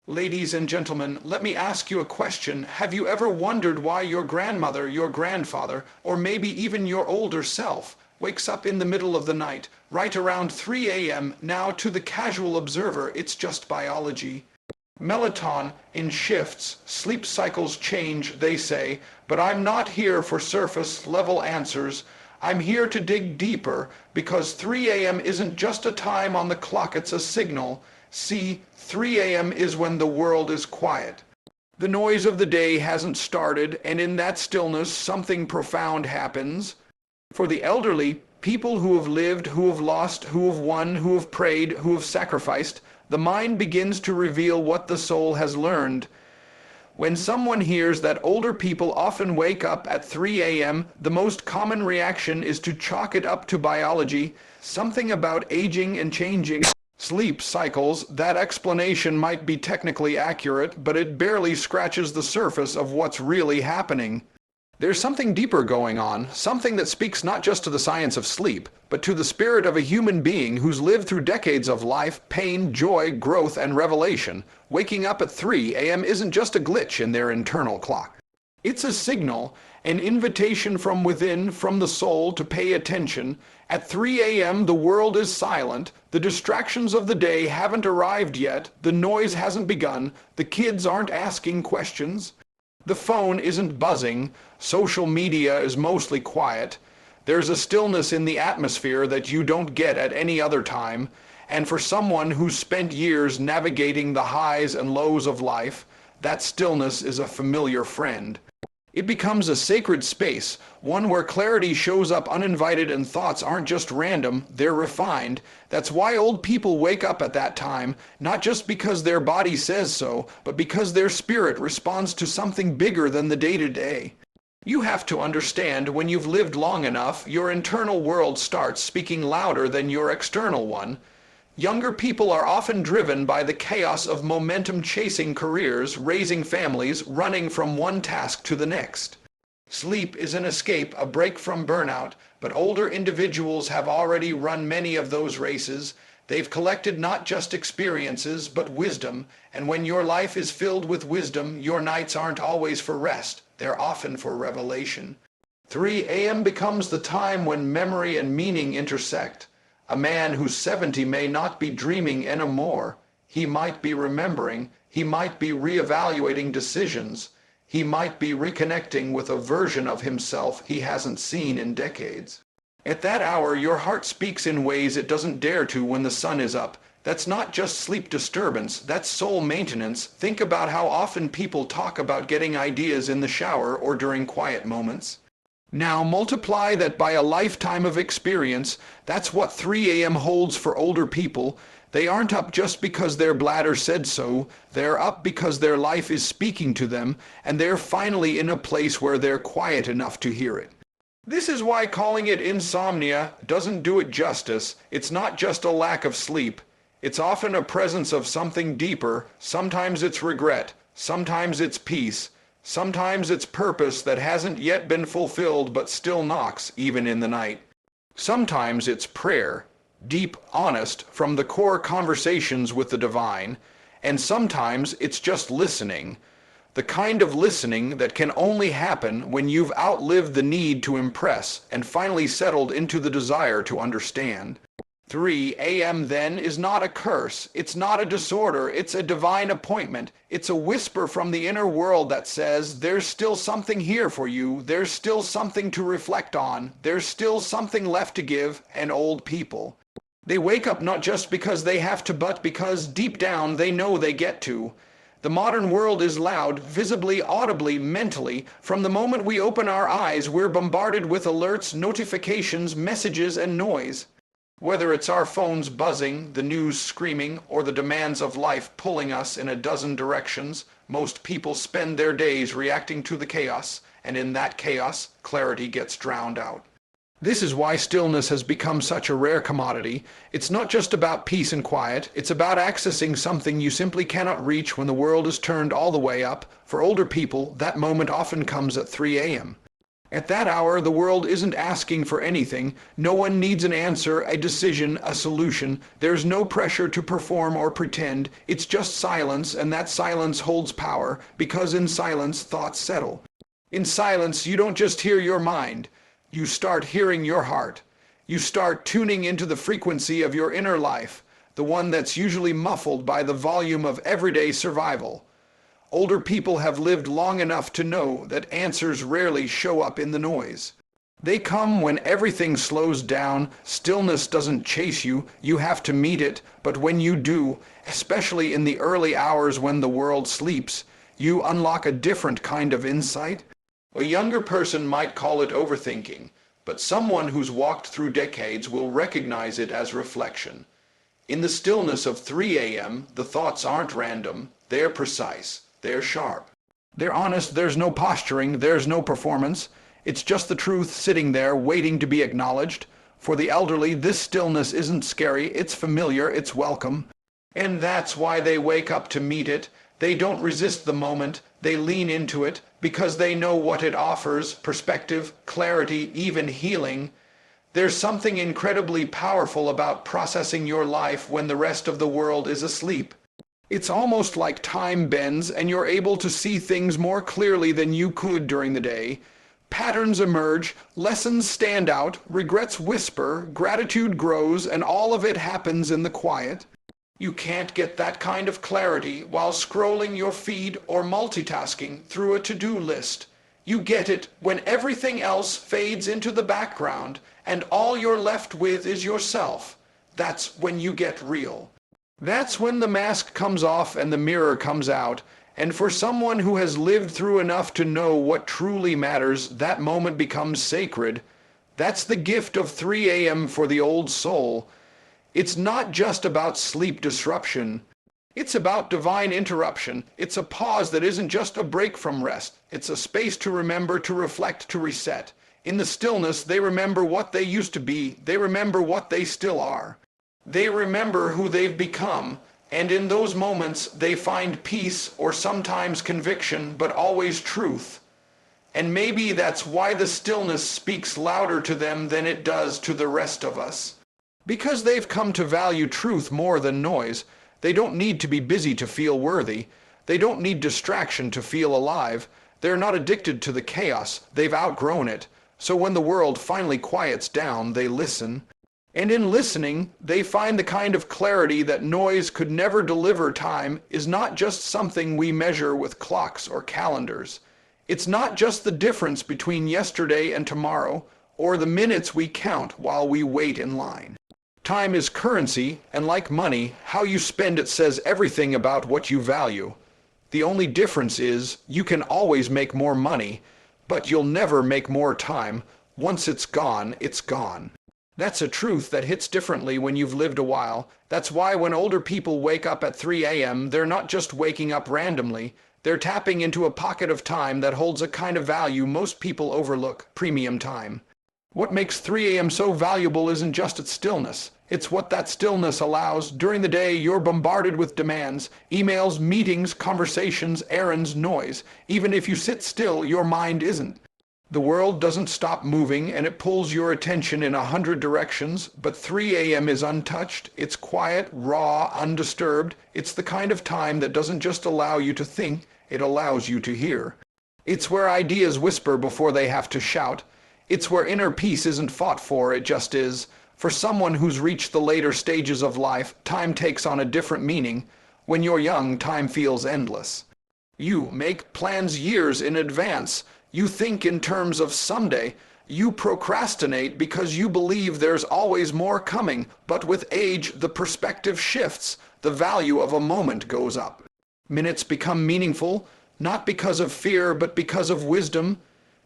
Ladies and gentlemen, let me ask you a question. Have you ever wondered why your grandmother, your grandfather, or maybe even your older self wakes up in the middle of the night, right around 3 a.m.? Now, to the casual observer, it's just biology. Melatonin in shifts, sleep cycles change, they say, but I'm not here for surface level answers. I'm here to dig deeper, because 3 a.m. isn't just a time on the clock, it's a signal. See, 3 a.m. is when the world is quiet. The noise of the day hasn't started, and in that stillness something profound happens. For the elderly, people who have lived, who have lost, who have won, who have prayed, who have sacrificed, the mind begins to reveal what the soul has learned. When someone hears that older people often wake up at 3 a.m., the most common reaction is to chalk it up to biology, something about aging and changing sleep cycles. That explanation might be technically accurate, but it barely scratches the surface of what's really happening. There's something deeper going on, something that speaks not just to the science of sleep, but to the spirit of a human being who's lived through decades of life, pain, joy, growth, and revelation. Waking up at 3 a.m. isn't just a glitch in their internal clock. It's a signal, an invitation from within, from the soul, to pay attention. At 3 a.m. the world is silent, the distractions of the day haven't arrived yet, the noise hasn't begun, the kids aren't asking questions. The phone isn't buzzing, social media is mostly quiet. There's a stillness in the atmosphere that you don't get at any other time, and for someone who's spent years navigating the highs and lows of life, that stillness is a familiar friend. It becomes a sacred space, one where clarity shows up uninvited and thoughts aren't just random, they're refined. That's why old people wake up at that time, not just because their body says so, but because their spirit responds to something bigger than the day-to-day. You have to understand, when you've lived long enough, your internal world starts speaking louder than your external one. Younger people are often driven by the chaos of momentum, chasing careers, raising families, running from one task to the next. Sleep is an escape, a break from burnout, but older individuals have already run many of those races. They've collected not just experiences, but wisdom, and when your life is filled with wisdom, your nights aren't always for rest, they're often for revelation. 3 a.m. becomes the time when memory and meaning intersect. A man who's 70 may not be dreaming anymore. He might be remembering. He might be reevaluating decisions. He might be reconnecting with a version of himself he hasn't seen in decades. At that hour, your heart speaks in ways it doesn't dare to when the sun is up. That's not just sleep disturbance, that's soul maintenance. Think about how often people talk about getting ideas in the shower or during quiet moments. Now multiply that by a lifetime of experience. That's what 3 a.m. holds for older people. They aren't up just because their bladder said so. They're up because their life is speaking to them, and they're finally in a place where they're quiet enough to hear it. This is why calling it insomnia doesn't do it justice. It's not just a lack of sleep. It's often a presence of something deeper. Sometimes it's regret. Sometimes it's peace. Sometimes it's purpose that hasn't yet been fulfilled but still knocks, even in the night. Sometimes it's prayer, deep, honest, from the core conversations with the divine. And sometimes it's just listening. The kind of listening that can only happen when you've outlived the need to impress and finally settled into the desire to understand. 3 a.m. then is not a curse, it's not a disorder, it's a divine appointment. It's a whisper from the inner world that says, there's still something here for you, there's still something to reflect on, there's still something left to give. And old people, they wake up not just because they have to, but because deep down they know they get to. The modern world is loud, visibly, audibly, mentally. From the moment we open our eyes, we're bombarded with alerts, notifications, messages, and noise. Whether it's our phones buzzing, the news screaming, or the demands of life pulling us in a dozen directions, most people spend their days reacting to the chaos, and in that chaos, clarity gets drowned out. This is why stillness has become such a rare commodity. It's not just about peace and quiet, it's about accessing something you simply cannot reach when the world is turned all the way up. For older people, that moment often comes at 3 a.m. At that hour, the world isn't asking for anything. No one needs an answer, a decision, a solution. There's no pressure to perform or pretend. It's just silence, and that silence holds power, because in silence, thoughts settle. In silence, you don't just hear your mind. You start hearing your heart. You start tuning into the frequency of your inner life, the one that's usually muffled by the volume of everyday survival. Older people have lived long enough to know that answers rarely show up in the noise. They come when everything slows down. Stillness doesn't chase you, you have to meet it, but when you do, especially in the early hours when the world sleeps, you unlock a different kind of insight. A younger person might call it overthinking, but someone who's walked through decades will recognize it as reflection. In the stillness of 3 a.m., the thoughts aren't random, they're precise. They're sharp. They're honest, there's no posturing, there's no performance. It's just the truth sitting there waiting to be acknowledged. For the elderly, this stillness isn't scary, it's familiar, it's welcome. And that's why they wake up to meet it. They don't resist the moment, they lean into it, because they know what it offers: perspective, clarity, even healing. There's something incredibly powerful about processing your life when the rest of the world is asleep. It's almost like time bends and you're able to see things more clearly than you could during the day. Patterns emerge, lessons stand out, regrets whisper, gratitude grows, and all of it happens in the quiet. You can't get that kind of clarity while scrolling your feed or multitasking through a to-do list. You get it when everything else fades into the background and all you're left with is yourself. That's when you get real. That's when the mask comes off and the mirror comes out, and for someone who has lived through enough to know what truly matters, that moment becomes sacred. That's the gift of 3 a.m. for the old soul. It's not just about sleep disruption. It's about divine interruption. It's a pause that isn't just a break from rest. It's a space to remember, to reflect, to reset. In the stillness, they remember what they used to be. They remember what they still are. They remember who they've become, and in those moments they find peace, or sometimes conviction, but always truth. And maybe that's why the stillness speaks louder to them than it does to the rest of us. Because they've come to value truth more than noise. They don't need to be busy to feel worthy. They don't need distraction to feel alive. They're not addicted to the chaos. They've outgrown it. So when the world finally quiets down, they listen. And in listening, they find the kind of clarity that noise could never deliver. Time is not just something we measure with clocks or calendars. It's not just the difference between yesterday and tomorrow, or the minutes we count while we wait in line. Time is currency, and like money, how you spend it says everything about what you value. The only difference is you can always make more money, but you'll never make more time. Once it's gone, it's gone. That's a truth that hits differently when you've lived a while. That's why when older people wake up at 3 a.m., they're not just waking up randomly. They're tapping into a pocket of time that holds a kind of value most people overlook: premium time. What makes 3 a.m. so valuable isn't just its stillness. It's what that stillness allows. During the day, you're bombarded with demands, emails, meetings, conversations, errands, noise. Even if you sit still, your mind isn't. The world doesn't stop moving, and it pulls your attention in 100 directions, but 3 a.m. is untouched. It's quiet, raw, undisturbed. It's the kind of time that doesn't just allow you to think, it allows you to hear. It's where ideas whisper before they have to shout. It's where inner peace isn't fought for, it just is. For someone who's reached the later stages of life, time takes on a different meaning. When you're young, time feels endless. You make plans years in advance. You think in terms of someday. You procrastinate because you believe there's always more coming. But with age, the perspective shifts. The value of a moment goes up. Minutes become meaningful, not because of fear, but because of wisdom.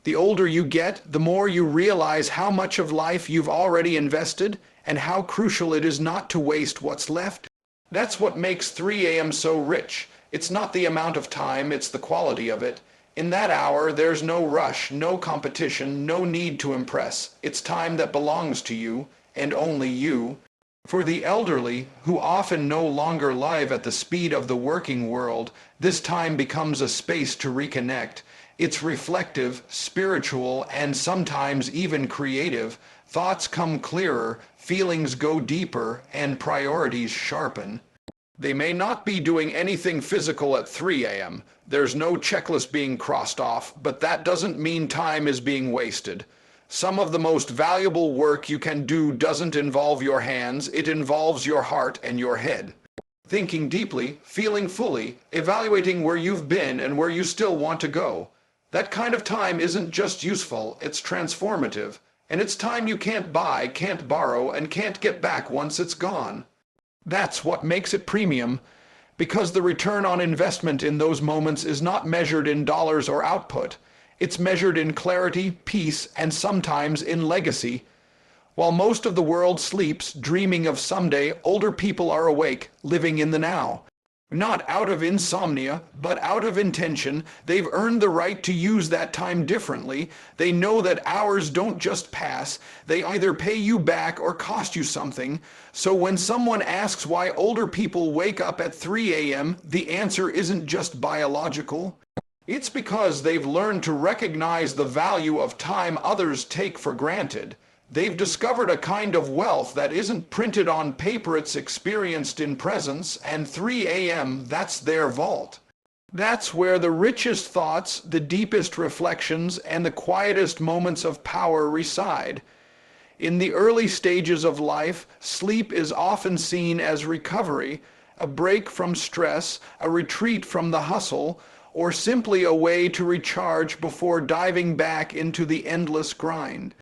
The older you get, the more you realize how much of life you've already invested and how crucial it is not to waste what's left. That's what makes 3 a.m. so rich. It's not the amount of time, it's the quality of it. In that hour, there's no rush, no competition, no need to impress. It's time that belongs to you, and only you. For the elderly, who often no longer live at the speed of the working world, this time becomes a space to reconnect. It's reflective, spiritual, and sometimes even creative. Thoughts come clearer, feelings go deeper, and priorities sharpen. They may not be doing anything physical at 3 a.m. There's no checklist being crossed off, but that doesn't mean time is being wasted. Some of the most valuable work you can do doesn't involve your hands, it involves your heart and your head. Thinking deeply, feeling fully, evaluating where you've been and where you still want to go. That kind of time isn't just useful, it's transformative. And it's time you can't buy, can't borrow, and can't get back once it's gone. That's what makes it premium, because the return on investment in those moments is not measured in dollars or output. It's measured in clarity, peace, and sometimes in legacy. While most of the world sleeps, dreaming of someday, older people are awake, living in the now. Not out of insomnia, but out of intention. They've earned the right to use that time differently. They know that hours don't just pass. They either pay you back or cost you something. So when someone asks why older people wake up at 3 a.m., the answer isn't just biological. It's because they've learned to recognize the value of time others take for granted. They've discovered a kind of wealth that isn't printed on paper, it's experienced in presence, and 3 a.m., that's their vault. That's where the richest thoughts, the deepest reflections, and the quietest moments of power reside. In the early stages of life, sleep is often seen as recovery, a break from stress, a retreat from the hustle, or simply a way to recharge before diving back into the endless grind.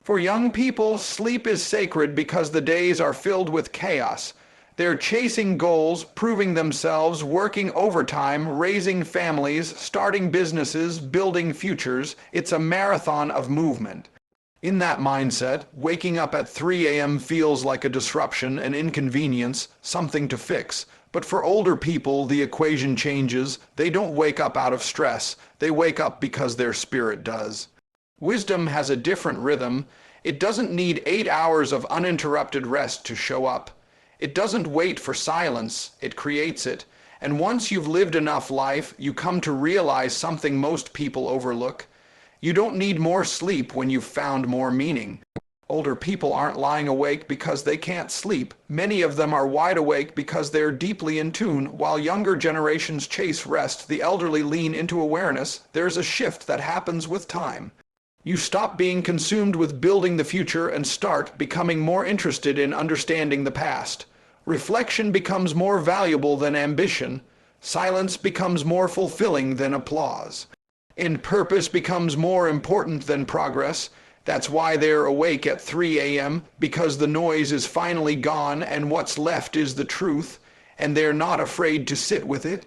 For young people, sleep is sacred because the days are filled with chaos. They're chasing goals, proving themselves, working overtime, raising families, starting businesses, building futures. It's a marathon of movement. In that mindset, waking up at 3 a.m. feels like a disruption, an inconvenience, something to fix. But for older people, the equation changes. They don't wake up out of stress. They wake up because their spirit does. Wisdom has a different rhythm. It doesn't need 8 hours of uninterrupted rest to show up. It doesn't wait for silence, it creates it. And once you've lived enough life, you come to realize something most people overlook. You don't need more sleep when you've found more meaning. Older people aren't lying awake because they can't sleep. Many of them are wide awake because they're deeply in tune. While younger generations chase rest, the elderly lean into awareness. There's a shift that happens with time. You stop being consumed with building the future and start becoming more interested in understanding the past. Reflection becomes more valuable than ambition. Silence becomes more fulfilling than applause. And purpose becomes more important than progress. That's why they're awake at 3 a.m., because the noise is finally gone and what's left is the truth, and they're not afraid to sit with it.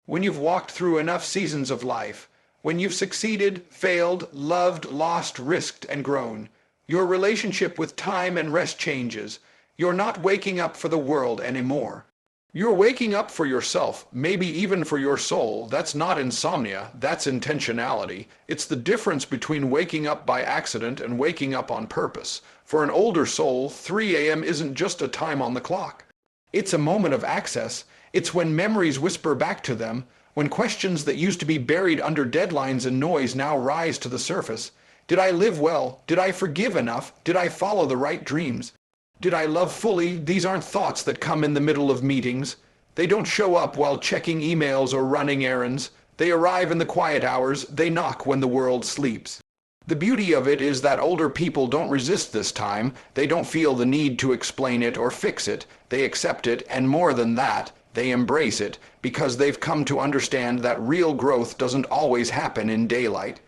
When you've walked through enough seasons of life, when you've succeeded, failed, loved, lost, risked, and grown, your relationship with time and rest changes. You're not waking up for the world anymore. You're waking up for yourself, maybe even for your soul. That's not insomnia, that's intentionality. It's the difference between waking up by accident and waking up on purpose. For an older soul, 3 a.m. isn't just a time on the clock. It's a moment of access. It's when memories whisper back to them, when questions that used to be buried under deadlines and noise now rise to the surface. Did I live well? Did I forgive enough? Did I follow the right dreams? Did I love fully? These aren't thoughts that come in the middle of meetings. They don't show up while checking emails or running errands. They arrive in the quiet hours. They knock when the world sleeps. The beauty of it is that older people don't resist this time. They don't feel the need to explain it or fix it. They accept it, and more than that, they embrace it, because they've come to understand that real growth doesn't always happen in daylight.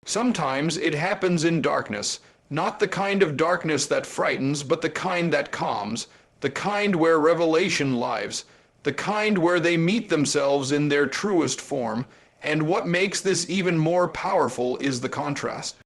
Sometimes it happens in darkness, not the kind of darkness that frightens, but the kind that calms, the kind where revelation lives, the kind where they meet themselves in their truest form. And what makes this even more powerful is the contrast.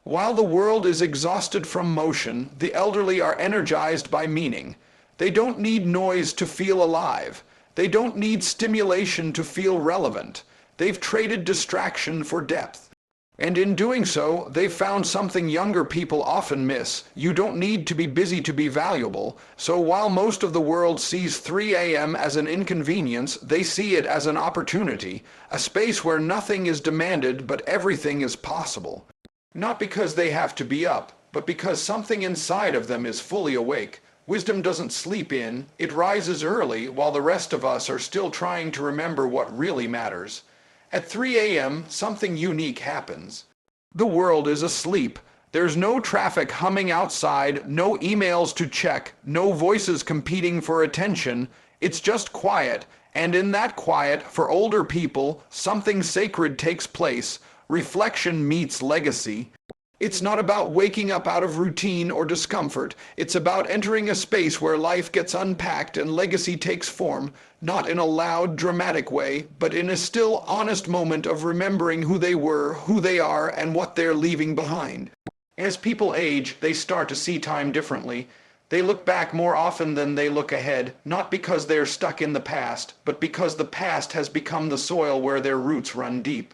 While the world is exhausted from motion, the elderly are energized by meaning. They don't need noise to feel alive. They don't need stimulation to feel relevant. They've traded distraction for depth. And in doing so, they've found something younger people often miss. You don't need to be busy to be valuable. So while most of the world sees 3 a.m. as an inconvenience, they see it as an opportunity, a space where nothing is demanded but everything is possible. Not because they have to be up, but because something inside of them is fully awake. Wisdom doesn't sleep in, it rises early while the rest of us are still trying to remember what really matters. At 3 a.m., something unique happens. The world is asleep. There's no traffic humming outside, no emails to check, no voices competing for attention. It's just quiet, and in that quiet, for older people, something sacred takes place. Reflection meets legacy. It's not about waking up out of routine or discomfort. It's about entering a space where life gets unpacked and legacy takes form, not in a loud, dramatic way, but in a still, honest moment of remembering who they were, who they are, and what they're leaving behind. As people age, they start to see time differently. They look back more often than they look ahead, not because they're stuck in the past, but because the past has become the soil where their roots run deep.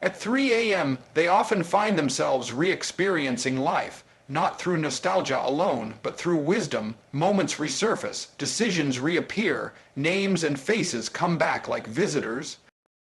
At 3 a.m., they often find themselves re-experiencing life, not through nostalgia alone, but through wisdom. Moments resurface, decisions reappear, names and faces come back like visitors.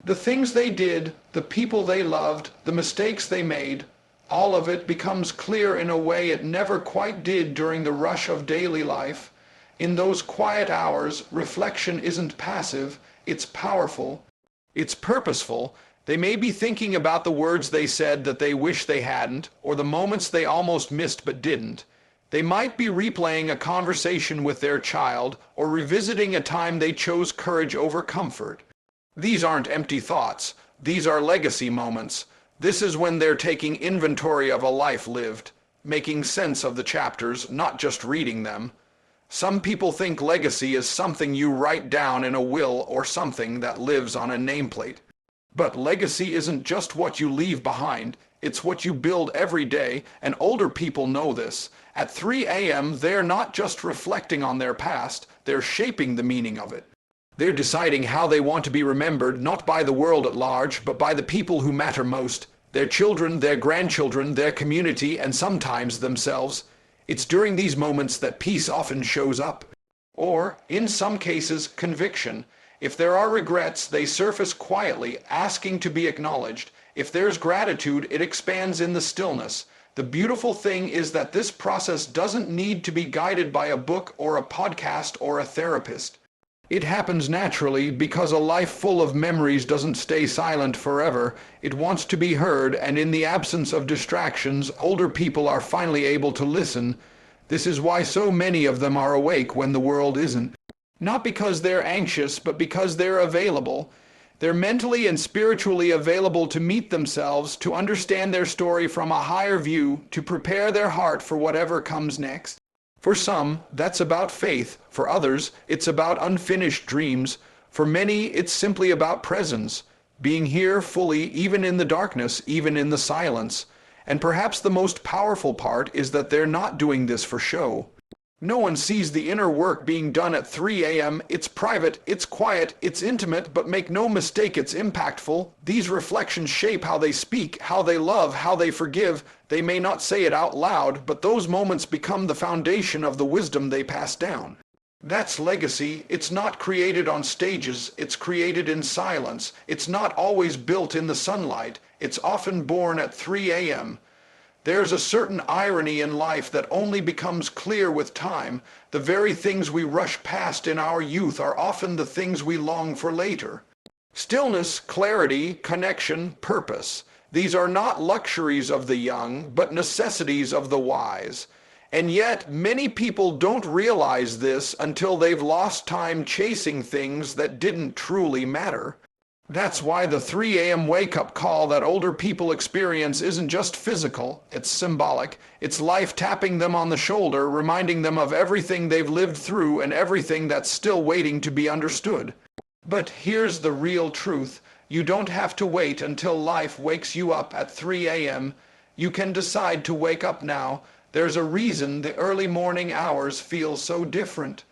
The things they did, the people they loved, the mistakes they made, all of it becomes clear in a way it never quite did during the rush of daily life. In those quiet hours, reflection isn't passive, it's powerful, it's purposeful. They may be thinking about the words they said that they wish they hadn't, or the moments they almost missed but didn't. They might be replaying a conversation with their child, or revisiting a time they chose courage over comfort. These aren't empty thoughts. These are legacy moments. This is when they're taking inventory of a life lived, making sense of the chapters, not just reading them. Some people think legacy is something you write down in a will or something that lives on a nameplate. But legacy isn't just what you leave behind, it's what you build every day, and older people know this. At 3 a.m., they're not just reflecting on their past, they're shaping the meaning of it. They're deciding how they want to be remembered, not by the world at large, but by the people who matter most. Their children, their grandchildren, their community, and sometimes themselves. It's during these moments that peace often shows up. Or, in some cases, conviction. If there are regrets, they surface quietly, asking to be acknowledged. If there's gratitude, it expands in the stillness. The beautiful thing is that this process doesn't need to be guided by a book or a podcast or a therapist. It happens naturally because a life full of memories doesn't stay silent forever. It wants to be heard, and in the absence of distractions, older people are finally able to listen. This is why so many of them are awake when the world isn't. Not because they're anxious, but because they're available. They're mentally and spiritually available to meet themselves, to understand their story from a higher view, to prepare their heart for whatever comes next. For some, that's about faith. For others, it's about unfinished dreams. For many, it's simply about presence, being here fully, even in the darkness, even in the silence. And perhaps the most powerful part is that they're not doing this for show. No one sees the inner work being done at 3 a.m. It's private, it's quiet, it's intimate, but make no mistake, it's impactful. These reflections shape how they speak, how they love, how they forgive. They may not say it out loud, but those moments become the foundation of the wisdom they pass down. That's legacy. It's not created on stages, it's created in silence. It's not always built in the sunlight. It's often born at 3 a.m. There's a certain irony in life that only becomes clear with time. The very things we rush past in our youth are often the things we long for later. Stillness, clarity, connection, purpose. These are not luxuries of the young, but necessities of the wise. And yet, many people don't realize this until they've lost time chasing things that didn't truly matter. That's why the 3 a.m. wake-up call that older people experience isn't just physical, it's symbolic. It's life tapping them on the shoulder, reminding them of everything they've lived through and everything that's still waiting to be understood. But here's the real truth. You don't have to wait until life wakes you up at 3 a.m. You can decide to wake up now. There's a reason the early morning hours feel so different.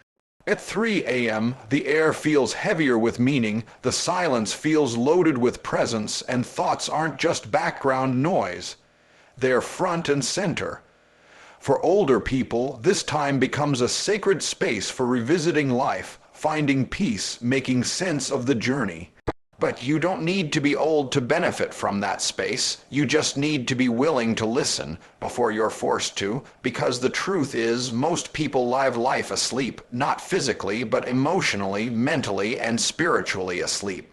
At 3 a.m., the air feels heavier with meaning, the silence feels loaded with presence, and thoughts aren't just background noise. They're front and center. For older people, this time becomes a sacred space for revisiting life, finding peace, making sense of the journey. But you don't need to be old to benefit from that space. You just need to be willing to listen before you're forced to, because the truth is most people live life asleep, not physically, but emotionally, mentally, and spiritually asleep.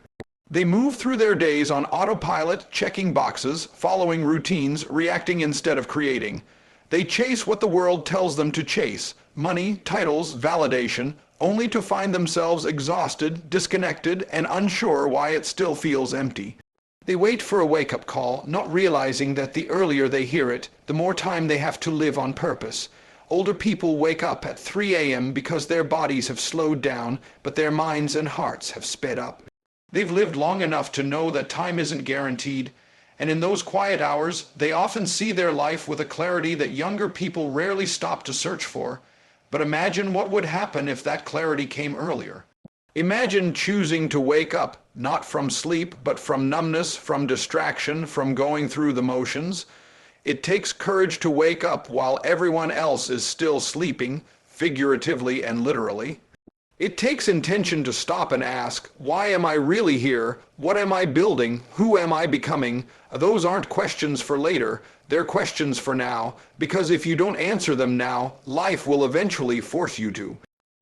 They move through their days on autopilot, checking boxes, following routines, reacting instead of creating. They chase what the world tells them to chase: money, titles, validation, only to find themselves exhausted, disconnected, and unsure why it still feels empty. They wait for a wake-up call, not realizing that the earlier they hear it, the more time they have to live on purpose. Older people wake up at 3 a.m. because their bodies have slowed down, but their minds and hearts have sped up. They've lived long enough to know that time isn't guaranteed, and in those quiet hours, they often see their life with a clarity that younger people rarely stop to search for. But imagine what would happen if that clarity came earlier. Imagine choosing to wake up, not from sleep, but from numbness, from distraction, from going through the motions. It takes courage to wake up while everyone else is still sleeping, figuratively and literally. It takes intention to stop and ask, why am I really here? What am I building? Who am I becoming? Those aren't questions for later, they're questions for now, because if you don't answer them now, life will eventually force you to.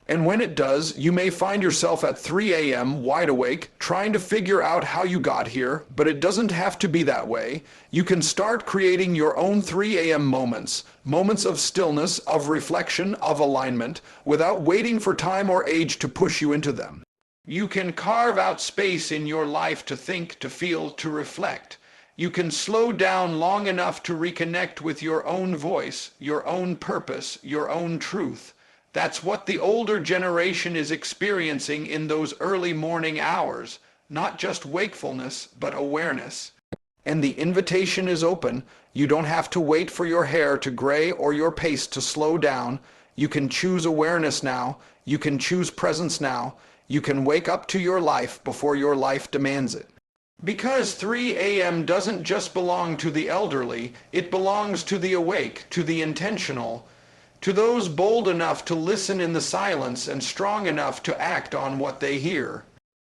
And when it does, you may find yourself at 3 a.m. wide awake, trying to figure out how you got here, but it doesn't have to be that way. You can start creating your own 3 a.m. moments, moments of stillness, of reflection, of alignment, without waiting for time or age to push you into them. You can carve out space in your life to think, to feel, to reflect. You can slow down long enough to reconnect with your own voice, your own purpose, your own truth. That's what the older generation is experiencing in those early morning hours, not just wakefulness, but awareness. And the invitation is open. You don't have to wait for your hair to gray or your pace to slow down. You can choose awareness now. You can choose presence now. You can wake up to your life before your life demands it. Because 3 a.m. doesn't just belong to the elderly, it belongs to the awake, to the intentional, to those bold enough to listen in the silence and strong enough to act on what they hear.